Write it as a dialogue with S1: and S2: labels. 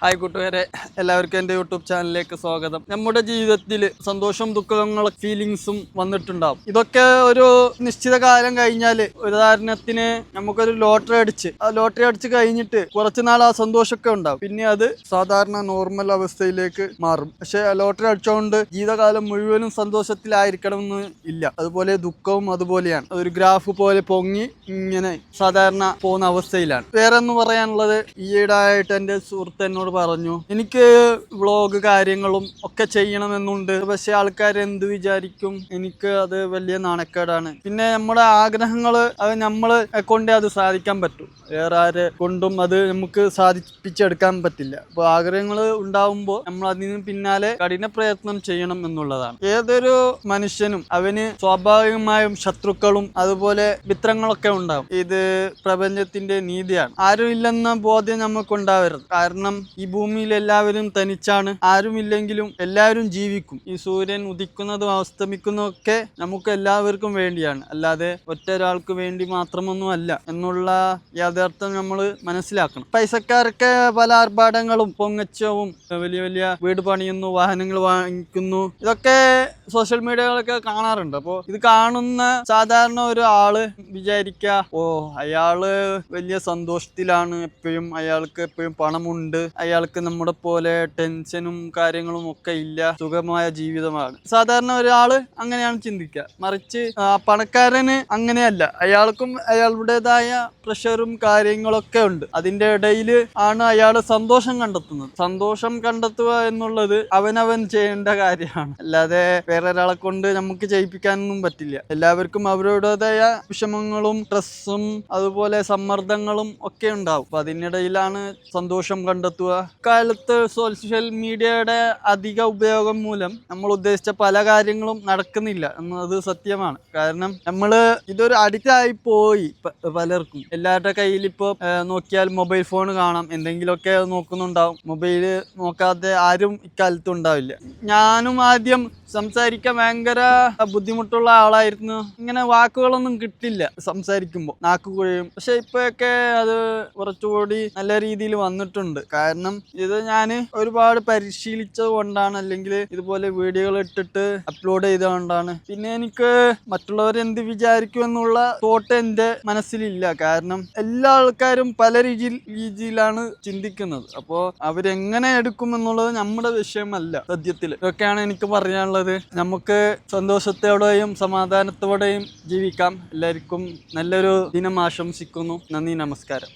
S1: Hi കൂട്ടുകാരെ, എല്ലാവർക്കും എൻ്റെ യൂട്യൂബ് ചാനലിലേക്ക് സ്വാഗതം. നമ്മുടെ ജീവിതത്തിൽ സന്തോഷവും ദുഃഖങ്ങളും ഫീലിങ്സും വന്നിട്ടുണ്ടാവും. ഇതൊക്കെ ഒരു നിശ്ചിത കാലം കഴിഞ്ഞാൽ, ഉദാഹരണത്തിന് നമുക്കൊരു ലോട്ടറി അടിച്ച് കഴിഞ്ഞിട്ട് കുറച്ച് നാൾ ആ സന്തോഷമൊക്കെ ഉണ്ടാവും. പിന്നെ അത് സാധാരണ നോർമൽ അവസ്ഥയിലേക്ക് മാറും. പക്ഷെ ലോട്ടറി അടിച്ചുകൊണ്ട് ജീവിതകാലം മുഴുവനും സന്തോഷത്തിലായിരിക്കണമെന്ന് ഇല്ല. അതുപോലെ ദുഃഖവും അതുപോലെയാണ്. ഒരു ഗ്രാഫ് പോലെ പൊങ്ങി ഇങ്ങനെ സാധാരണ പോകുന്ന അവസ്ഥയിലാണ്. വേറെ എന്ന് പറയാനുള്ളത്, ഈയിടായിട്ട് എൻ്റെ സുഹൃത്ത് എന്നോട് പറഞ്ഞു, എനിക്ക് വ്ളോഗ് കാര്യങ്ങളും ഒക്കെ ചെയ്യണമെന്നുണ്ട്, പക്ഷെ ആൾക്കാർ എന്ത് വിചാരിക്കും, എനിക്ക് അത് വലിയ നാണക്കേടാണ്. പിന്നെ നമ്മുടെ ആഗ്രഹങ്ങള് അത് നമ്മളെ കൊണ്ടേ അത് സാധിക്കാൻ പറ്റും, വേറെ ആരെ കൊണ്ടും അത് നമുക്ക് സാധിപ്പിച്ചെടുക്കാൻ പറ്റില്ല. അപ്പോൾ ആഗ്രഹങ്ങൾ ഉണ്ടാവുമ്പോൾ നമ്മൾ അതിന് പിന്നാലെ കഠിന പ്രയത്നം ചെയ്യണം എന്നുള്ളതാണ്. ഏതൊരു മനുഷ്യനും അവന് സ്വാഭാവികമായും ശത്രുക്കളും അതുപോലെ മിത്രങ്ങളൊക്കെ ഉണ്ടാവും. ഇത് പ്രപഞ്ചത്തിന്റെ നീതിയാണ്. ആരും ഇല്ലെന്ന ബോധ്യം നമുക്കുണ്ടാവരുത്. കാരണം ഈ ഭൂമിയിൽ എല്ലാവരും തനിച്ചാണ്. ആരുമില്ലെങ്കിലും എല്ലാവരും ജീവിക്കും. ഈ സൂര്യൻ ഉദിക്കുന്നതും അസ്തമിക്കുന്നതും ഒക്കെ നമുക്ക് എല്ലാവർക്കും വേണ്ടിയാണ്, അല്ലാതെ ഒറ്റൊരാൾക്ക് വേണ്ടി മാത്രമൊന്നും അല്ല എന്നുള്ള യാഥാർത്ഥ്യം നമ്മൾ മനസ്സിലാക്കണം. പൈസക്കാരൊക്കെ പല ആർഭാടങ്ങളും പൊങ്ങച്ചവും, വലിയ വലിയ വീട് പണിയുന്നു, വാഹനങ്ങൾ വാങ്ങിക്കുന്നു, ഇതൊക്കെ സോഷ്യൽ മീഡിയകളൊക്കെ കാണാറുണ്ട്. അപ്പോൾ ഇത് കാണുന്ന സാധാരണ ഒരു ആള് വിചാരിക്കുക, അയാള് വലിയ സന്തോഷത്തിലാണ്, എപ്പോഴും അയാൾക്ക് എപ്പോഴും പണമുണ്ട്, അയാൾക്ക് നമ്മുടെ പോലെ ടെൻഷനും കാര്യങ്ങളും ഒക്കെ ഇല്ല, സുഖമായ ജീവിതമാണ്. സാധാരണ ഒരാള് അങ്ങനെയാണ് ചിന്തിക്കുക. മറിച്ച് പണക്കാരന് അങ്ങനെയല്ല. അയാൾക്കും അയാളുടേതായ പ്രഷറും കാര്യങ്ങളൊക്കെ ഉണ്ട്. അതിന്റെ ഇടയിൽ ആണ് അയാൾ സന്തോഷം കണ്ടെത്തുന്നത്. സന്തോഷം കണ്ടെത്തുക എന്നുള്ളത് അവനവൻ ചെയ്യേണ്ട കാര്യമാണ്, അല്ലാതെ വേറൊരാളെ കൊണ്ട് നമുക്ക് ചെയ്യിപ്പിക്കാനൊന്നും പറ്റില്ല. എല്ലാവർക്കും അവരുടേതായ വിഷമങ്ങളും സ്ട്രെസ്സും അതുപോലെ സമ്മർദ്ദങ്ങളും ഒക്കെ ഉണ്ടാവും. അപ്പൊ അതിനിടയിലാണ് സന്തോഷം കണ്ടെത്തുക. കാലത്ത് സോഷ്യൽ മീഡിയയുടെ അധിക ഉപയോഗം മൂലം നമ്മൾ ഉദ്ദേശിച്ച പല കാര്യങ്ങളും നടക്കുന്നില്ല എന്നത് സത്യമാണ്. കാരണം നമ്മള് ഇതൊരു അഡിക്റ്റ് ആയി പോയി പലർക്കും. എല്ലാവരുടെ കയ്യിൽ ഇപ്പോൾ നോക്കിയാൽ മൊബൈൽ ഫോൺ കാണാം, എന്തെങ്കിലുമൊക്കെ നോക്കുന്നുണ്ടാവും. മൊബൈല് നോക്കാതെ ആരും ഇക്കാലത്തും ഉണ്ടാവില്ല. ഞാനും ആദ്യം സംസാരിക്കാൻ ഭയങ്കര ബുദ്ധിമുട്ടുള്ള ആളായിരുന്നു. ഇങ്ങനെ വാക്കുകളൊന്നും കിട്ടില്ല സംസാരിക്കുമ്പോൾ, നാക്ക് കുഴയും. പക്ഷെ ഇപ്പോഴൊക്കെ അത് കുറച്ചുകൂടി നല്ല രീതിയിൽ വന്നിട്ടുണ്ട്. കാരണം ഇത് ഞാൻ ഒരുപാട് പരിശീലിച്ചത് കൊണ്ടാണ്, അല്ലെങ്കിൽ ഇതുപോലെ വീഡിയോകൾ ഇട്ടിട്ട് അപ്ലോഡ് ചെയ്തുകൊണ്ടാണ്. പിന്നെ എനിക്ക് മറ്റുള്ളവർ എന്ത് വിചാരിക്കും എന്നുള്ള തോട്ട് എൻ്റെ മനസ്സിലില്ല. കാരണം എല്ലാ ആൾക്കാരും പല രീതിയിലാണ് ചിന്തിക്കുന്നത്. അപ്പോൾ അവരെങ്ങനെ എടുക്കും എന്നുള്ളത് നമ്മുടെ വിഷയമല്ല സത്യത്തിൽ. ഇതൊക്കെയാണ് എനിക്ക് പറയാനുള്ളത്. നമുക്ക് സന്തോഷത്തോടെയും സമാധാനത്തോടെയും ജീവിക്കാം. എല്ലാവർക്കും നല്ലൊരു ദിനം ആശംസിക്കുന്നു. നന്ദി, നമസ്കാരം.